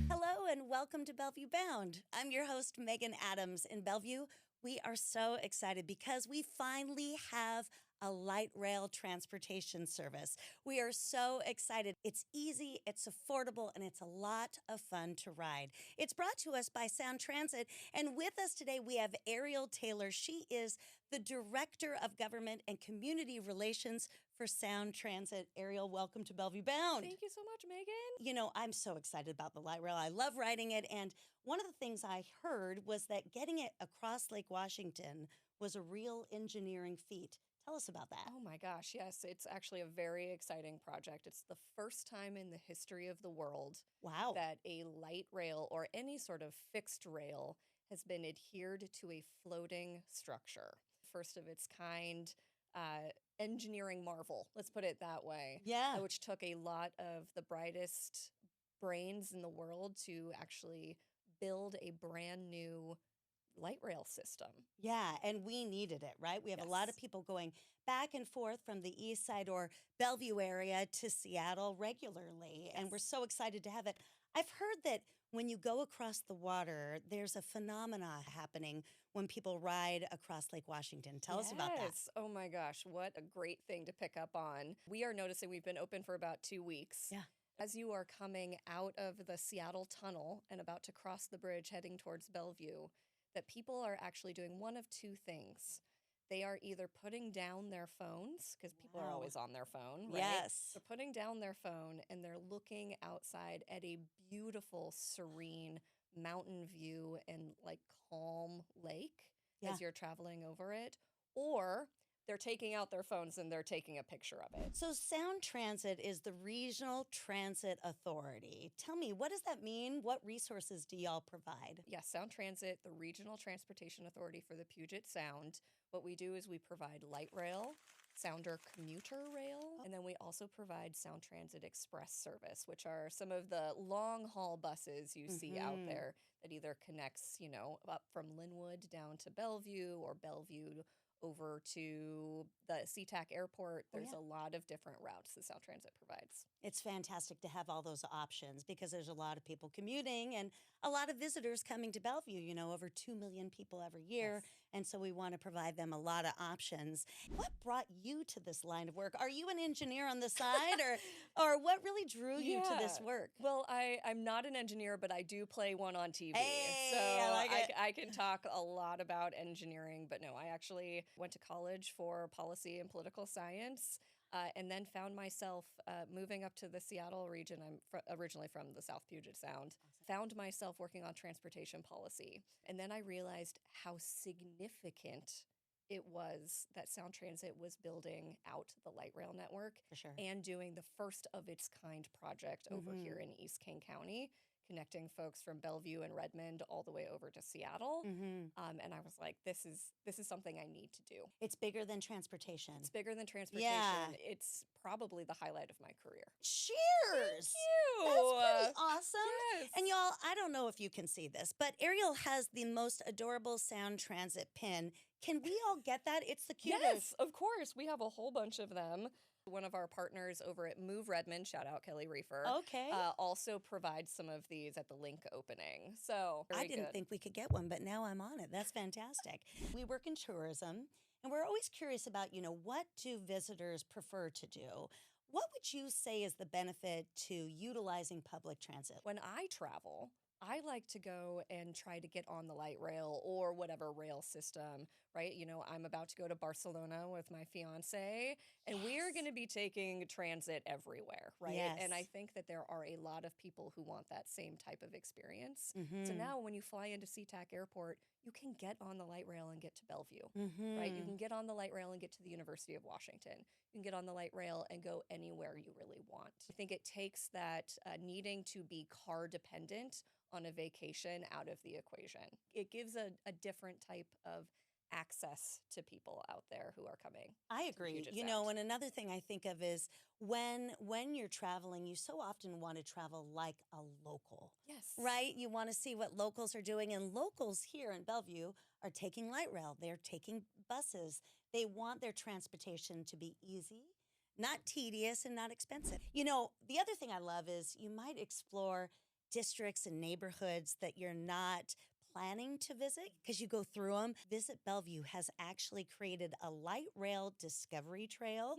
Hello and welcome to Bellevue Bound. I'm your host, Megan Adams. In Bellevue, we are so excited because we finally have a light rail transportation service. We are so excited. It's easy, it's affordable, and it's a lot of fun to ride. It's brought to us by Sound Transit, and with us today we have Ariel Taylor. She is the Director of Government and Community Relations for Sound Transit. Ariel, welcome to Bellevue Bound. Thank you so much, Megan. You know, I'm so excited about the light rail. I love riding it, and one of the things I heard was that getting it across Lake Washington was a real engineering feat. Tell us about that. Oh my gosh, yes, it's actually a very exciting project. It's the first time in the history of the world Wow. that a light rail or any sort of fixed rail has been adhered to a floating structure. First of its kind, engineering marvel, let's put it that way. Yeah. Which took a lot of the brightest brains in the world to actually build a brand new light rail system. Yeah, and we needed it, right? We have a lot of Yes. people going back and forth from the Eastside or Bellevue area to Seattle regularly, and we're so excited to have it. I've heard that when you go across the water, there's a phenomena happening when people ride across Lake Washington. Tell us about that. Yes. Oh my gosh, what a great thing to pick up on. We are noticing we've been open for about 2 weeks. Yeah. As you are coming out of the Seattle tunnel and about to cross the bridge heading towards Bellevue, that people are actually doing one of two things. They are either putting down their phones, because people are always on their phone, right? Yes. They're putting down their phone and they're looking outside at a beautiful, serene mountain view and like calm lake Yeah. as you're traveling over it. Or they're taking out their phones and they're taking a picture of it. So Sound Transit is the Regional Transit Authority. Tell me, what does that mean? What resources do y'all provide? Yes, Sound Transit, the Regional Transportation Authority for the Puget Sound. What we do is we provide light rail, Sounder commuter rail, and then we also provide Sound Transit Express service, which are some of the long haul buses you see out there that either connects, up from Linwood down to Bellevue or Bellevue over to the SeaTac airport. There's a lot of different routes that Sound Transit provides. It's fantastic to have all those options because there's a lot of people commuting and a lot of visitors coming to Bellevue, over 2 million people every year. Yes. And so we want to provide them a lot of options. What brought you to this line of work? Are you an engineer on the side or what really drew you to this work? Well, I'm not an engineer, but I do play one on TV. Hey, so I like it. I can talk a lot about engineering, but no, I actually went to college for policy and political science. And then found myself moving up to the Seattle region. I'm originally from the South Puget Sound. Awesome. Found myself working on transportation policy. And then I realized how significant it was that Sound Transit was building out the light rail network For sure. and doing the first of its kind project over here in East King County, connecting folks from Bellevue and Redmond all the way over to Seattle. And I was like, this is something I need to do. It's bigger than transportation. It's bigger than transportation. Yeah. It's probably the highlight of my career. Cheers! Thank you. That's pretty awesome. Yes. And y'all, I don't know if you can see this, but Ariel has the most adorable Sound Transit pin. Can we all get that? It's the cutest. Yes, of course. We have a whole bunch of them. One of our partners over at Move Redmond, shout out Kelly Reefer, also provides some of these at the link opening. So I didn't think we could get one, but now I'm on it. That's fantastic. We work in tourism, and we're always curious about, what do visitors prefer to do? What would you say is the benefit to utilizing public transit? When I travel, I like to go and try to get on the light rail or whatever rail system, right? I'm about to go to Barcelona with my fiance, and we are going to be taking transit everywhere, right? Yes. And I think that there are a lot of people who want that same type of experience. So now when you fly into SeaTac Airport, you can get on the light rail and get to Bellevue, right? You can get on the light rail and get to the University of Washington. You can get on the light rail and go anywhere you really want. I think it takes that needing to be car dependent on a vacation out of the equation. It gives a different type of access to people out there who are coming. I agree. Puget You know, Sound. and another thing I think of is when you're traveling, you so often want to travel like a local. Yes. Right? You want to see what locals are doing, and locals here in Bellevue are taking light rail. They're taking buses. They want their transportation to be easy, not tedious, and not expensive. You know, the other thing I love is you might explore districts and neighborhoods that you're not planning to visit because you go through them. Visit Bellevue has actually created a light rail discovery trail.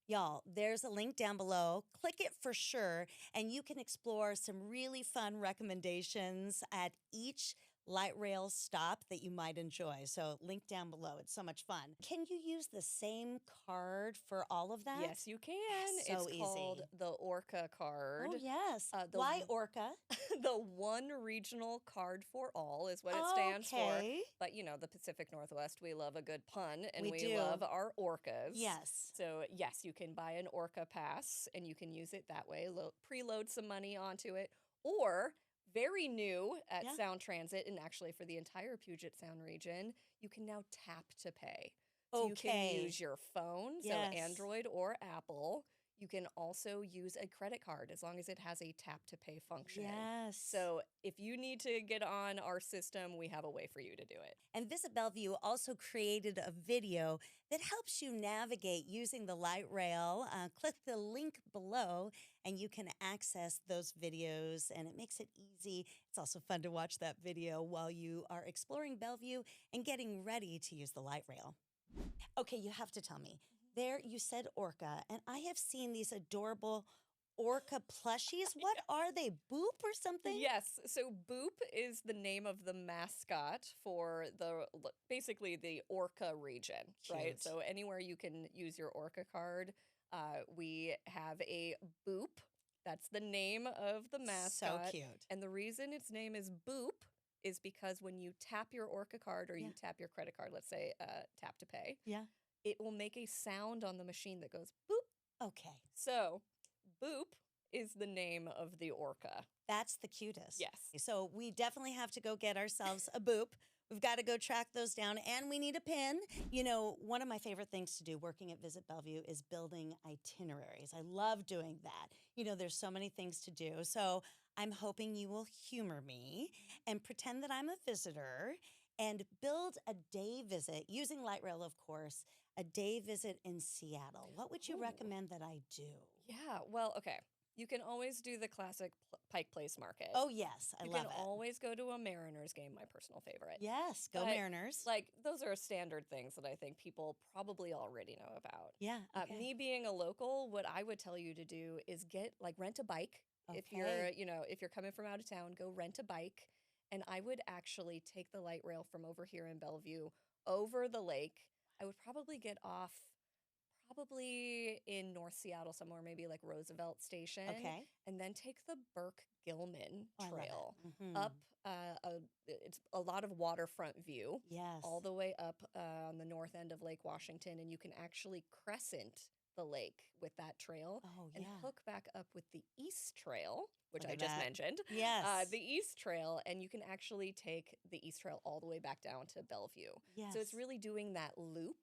Y'all, there's a link down below. Click it for sure, and you can explore some really fun recommendations at each light rail stop that you might enjoy. So link down below. It's so much fun. Can you use the same card for all of that? Yes, you can. So It's easy. called the Orca card. Oh, yes. The Why Orca? the One Regional Card for All is what it stands for. But, you know, the Pacific Northwest, we love a good pun, and we do. love our orcas. Yes. So, yes, you can buy an Orca pass, and you can use it that way, preload some money onto it, or very new at Sound Transit, and actually for the entire Puget Sound region, you can now tap to pay. So you can use your phone, so Android or Apple. You can also use a credit card as long as it has a tap to pay function. Yes. So if you need to get on our system, we have a way for you to do it. And Visit Bellevue also created a video that helps you navigate using the light rail. Click the link below and you can access those videos, and it makes it easy. It's also fun to watch that video while you are exploring Bellevue and getting ready to use the light rail. Okay, you have to tell me. There, you said Orca, and I have seen these adorable Orca plushies. What are they, Boop or something? Yes, so Boop is the name of the mascot for basically the Orca region, right? So anywhere you can use your Orca card, we have a Boop. That's the name of the mascot. So cute. And the reason its name is Boop is because when you tap your Orca card or you tap your credit card, let's say tap to pay, it will make a sound on the machine that goes boop. Okay. So Boop is the name of the Orca. That's the cutest. Yes. So we definitely have to go get ourselves a Boop. We've got to go track those down, and we need a pin. You know, one of my favorite things to do working at Visit Bellevue is building itineraries. I love doing that. You know, there's so many things to do. So I'm hoping you will humor me and pretend that I'm a visitor and build a day visit using light rail, of course, a day visit in Seattle. What would you recommend that I do? Yeah, well, okay. You can always do the classic Pike Place Market. Oh, yes. I love it. You can always go to a Mariners game, my personal favorite. Yes, go Mariners. Like, those are standard things that I think people probably already know about. Yeah. Okay. Me being a local, what I would tell you to do is rent a bike. Okay. If you're coming from out of town, go rent a bike. And I would actually take the light rail from over here in Bellevue over the lake. I would probably get off in North Seattle somewhere, maybe like Roosevelt Station. Okay. And then take the Burke-Gilman Trail Mm-hmm. up. It's a lot of waterfront view. Yes. All the way up on the north end of Lake Washington. And you can actually crescent the lake with that trail and hook back up with the East Trail, which I just mentioned. Yes. The East Trail, and you can actually take the East Trail all the way back down to Bellevue. Yes. So it's really doing that loop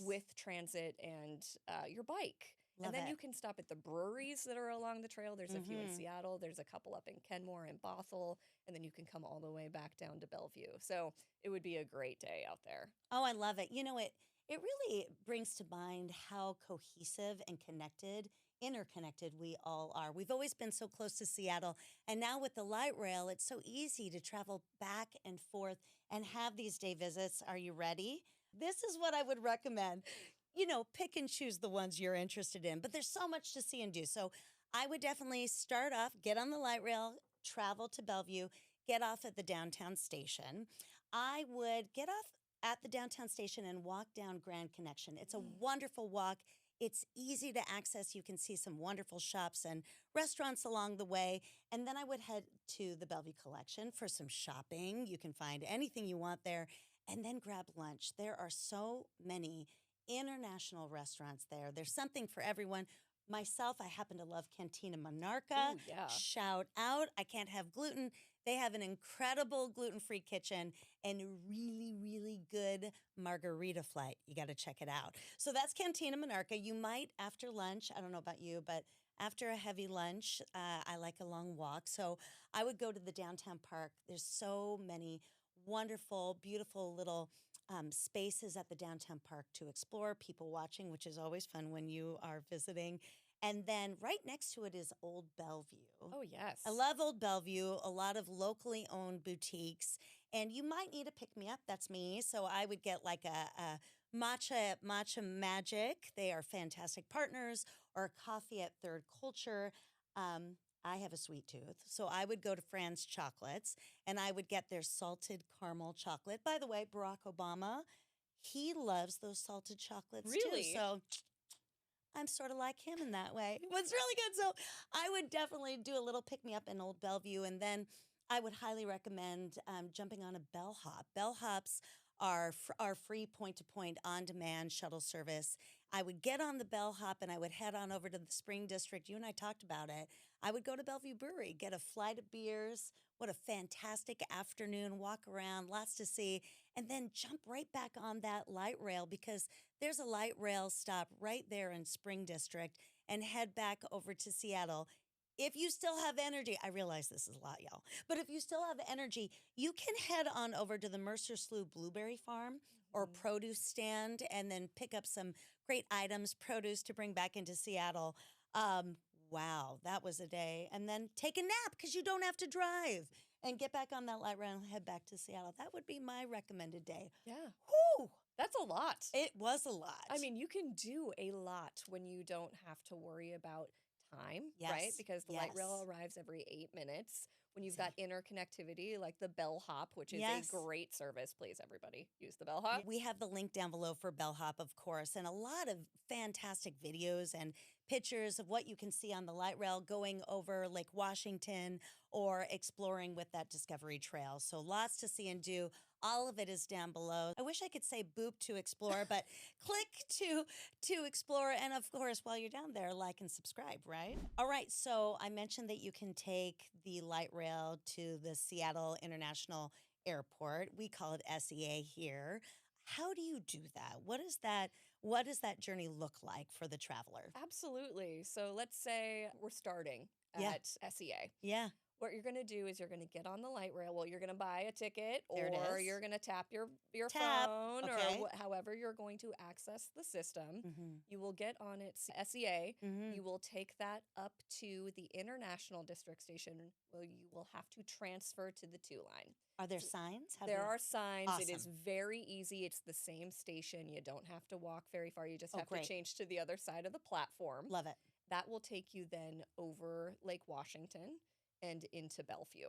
with transit and your bike. Love and then it. you can stop at the breweries that are along the trail. There's a few in Seattle. There's a couple up in Kenmore and Bothell. And then you can come all the way back down to Bellevue. So it would be a great day out there. Oh, I love it. You know, it really brings to mind how cohesive and interconnected we all are. We've always been so close to Seattle, and now with the light rail, it's so easy to travel back and forth and have these day visits. Are you ready? This is what I would recommend. You know, pick and choose the ones you're interested in, but there's so much to see and do. So I would definitely start off, get on the light rail, travel to Bellevue, get off at the downtown station. I would get off at the downtown station and walk down Grand Connection. It's a wonderful walk. It's easy to access. You can see some wonderful shops and restaurants along the way. And then I would head to the Bellevue Collection for some shopping. You can find anything you want there. And then grab lunch. There are so many international restaurants there. There's something for everyone. Myself, I happen to love Cantina Monarca. Ooh, yeah. Shout out. I can't have gluten. They have an incredible gluten-free kitchen and really, really good margarita flight. You got to check it out. So that's Cantina Monarca. You might, after lunch, I don't know about you, but after a heavy lunch, I like a long walk. So I would go to the downtown park. There's so many wonderful, beautiful little spaces at the downtown park to explore, people watching, which is always fun when you are visiting. And then right next to it is Old Bellevue. Oh, yes. I love Old Bellevue, a lot of locally owned boutiques. And you might need a pick-me-up. That's me. So I would get like a matcha magic. They are fantastic partners. Or coffee at Third Culture. I have a sweet tooth. So I would go to Fran's Chocolates and I would get their salted caramel chocolate. By the way, Barack Obama, he loves those salted chocolates Really? too. So I'm sort of like him in that way. It was really good. So I would definitely do a little pick-me-up in Old Bellevue. And then I would highly recommend jumping on a bellhop. Bellhops are free point-to-point, on-demand shuttle service. I would get on the bellhop and I would head on over to the Spring District. You and I talked about it. I would go to Bellevue Brewery, get a flight of beers. What a fantastic afternoon, walk around, lots to see, and then jump right back on that light rail because there's a light rail stop right there in Spring District and head back over to Seattle. If you still have energy, I realize this is a lot, y'all, but if you still have energy, you can head on over to the Mercer Slough Blueberry Farm or produce stand and then pick up some great items, produce to bring back into Seattle. Wow, that was a day. And then take a nap because you don't have to drive and get back on that light rail and head back to Seattle. That would be my recommended day. Yeah. Whew, That's a lot. it was a lot. I mean, you can do a lot when you don't have to worry about time, right? Yes, Because the light rail yes. arrives every 8 minutes. When you've got interconnectivity like the bellhop, which is Yes. a great service. Please, everybody, use the bellhop. We have the link down below for Bellhop, of course, and a lot of fantastic videos and pictures of what you can see on the light rail going over Lake Washington or exploring with that Discovery Trail. So lots to see and do. All of it is down below. I wish I could say boop to explore, but click to explore. And of course, while you're down there, like and subscribe, right? All right, so I mentioned that you can take the light rail to the Seattle International Airport. We call it SEA here. How do you do that? What does that journey look like for the traveler? Absolutely. So let's say we're starting Yeah. at SEA. Yeah. What you're going to do is you're going to get on the light rail. Well, you're going to buy a ticket There it or is. you're going to tap your Tap, phone okay. or however you're going to access the system. Mhm. You will get on its SEA. Mhm. You will take that up to the International District Station where you will have to transfer to the 2 line. Are there signs? How do There you- are signs. It is Awesome. very easy. It's the same station. You don't have to walk very far. You just Oh, have great. to change to the other side of the platform. Love it. That will take you then over Lake Washington and into Bellevue.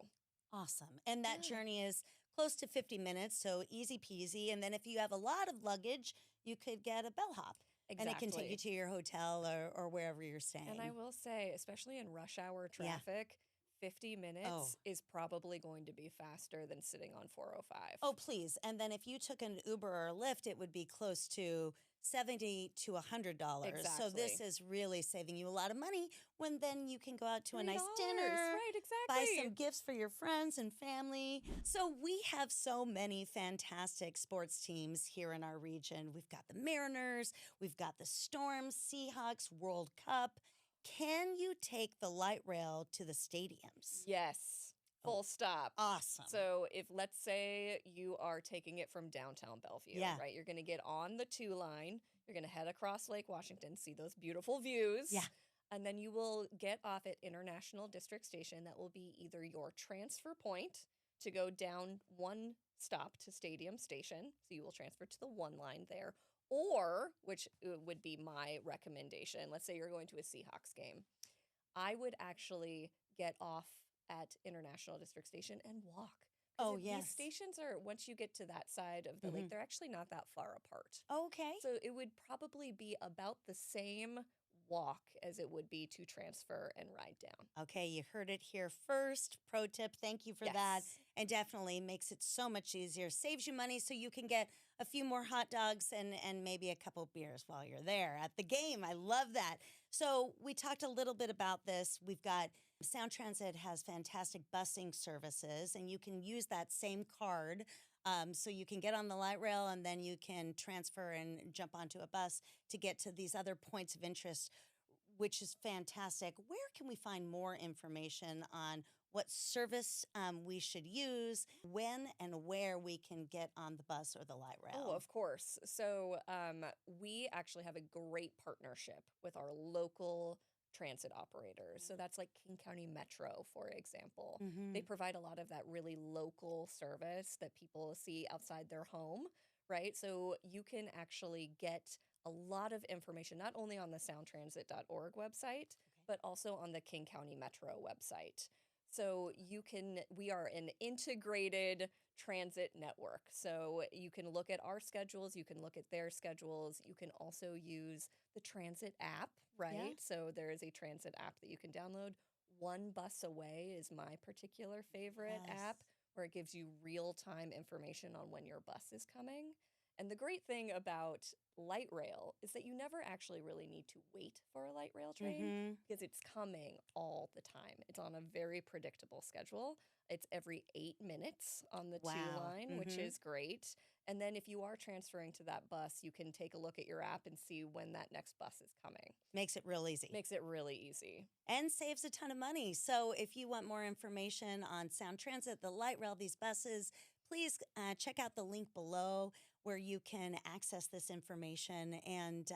Awesome. And that Yeah. journey is close to 50 minutes, so easy peasy. And then if you have a lot of luggage, you could get a bellhop. And it can take you Exactly. to your hotel or wherever you're staying. And I will say, especially in rush hour traffic, 50 minutes Oh. is probably going to be faster than sitting on 405. Oh, please. And then if you took an Uber or a Lyft, it would be close to $70 to $100. So this Exactly. is really saving you a lot of money when then you can go out to a nice $3. dinner. Right, Buy exactly. some gifts for your friends and family. So we have so many fantastic sports teams here in our region. We've got the Mariners, we've got the Storms, Seahawks, World Cup. Can you take the light rail to the stadiums? Yes. Full stop. Awesome. So if let's say you are taking it from downtown Bellevue, Yeah. right? You're going to get on the 2 line. You're going to head across Lake Washington, see those beautiful views. Yeah. And then you will get off at International District Station. That will be either your transfer point to go down 1 stop to Stadium Station. So you will transfer to the 1 line there. Or, which would be my recommendation, let's say you're going to a Seahawks game. I would actually get off at International District Station and walk. 'Cause Oh, These yes. stations are, once you get to that side of the lake, they're actually not that far apart. Okay. So it would probably be about the same walk as it would be to transfer and ride down. Okay, you heard it here first. Pro tip, thank you for that. Yes. And definitely makes it so much easier. Saves you money so you can get a few more hot dogs and maybe a couple beers while you're there at the game. I love that. So we talked a little bit about this. We've got Sound Transit has fantastic busing services, and you can use that same card. So you can get on the light rail and then you can transfer and jump onto a bus to get to these other points of interest, which is fantastic. Where can we find more information on what service we should use, when and where we can get on the bus or the light rail. Oh, of course. So we actually have a great partnership with our local transit operators. So that's like King County Metro, for example. They provide a lot of that really local service that people see outside their home, right? So you can actually get a lot of information, not only on the soundtransit.org website, but also on the King County Metro website. So we are an integrated transit network. So you can look at our schedules, you can look at their schedules, you can also use the transit app, right? Yeah. So there is a transit app that you can download. One Bus Away is my particular favorite app, where it gives you real-time information on when your bus is coming. And the great thing about light rail is that you never actually really need to wait for a light rail train because it's coming all the time. It's on a very predictable schedule. It's every 8 minutes on the 2 line, which is great. And then if you are transferring to that bus, you can take a look at your app and see when that next bus is coming. Makes it real easy. Makes it really easy. And saves a ton of money. So if you want more information on Sound Transit, the light rail, these buses, please check out the link below where you can access this information. And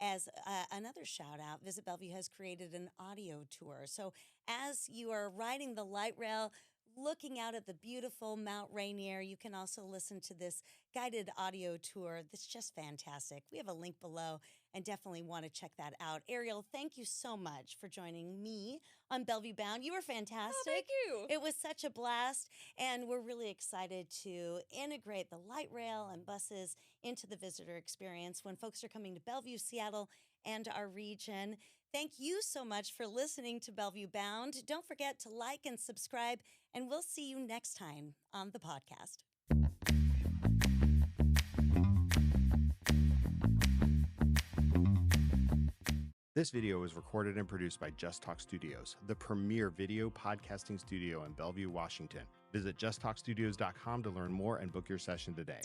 as another shout out, Visit Bellevue has created an audio tour. So as you are riding the light rail, looking out at the beautiful Mount Rainier, you can also listen to this guided audio tour that's just fantastic. We have a link below and definitely want to check that out. Ariel, thank you so much for joining me on Bellevue Bound. You were fantastic. Oh, thank you. It was such a blast, and we're really excited to integrate the light rail and buses into the visitor experience when folks are coming to Bellevue, Seattle, and our region. Thank you so much for listening to Bellevue Bound. Don't forget to like and subscribe, and we'll see you next time on the podcast. This video was recorded and produced by Just Talk Studios, the premier video podcasting studio in Bellevue, Washington. Visit justtalkstudios.com to learn more and book your session today.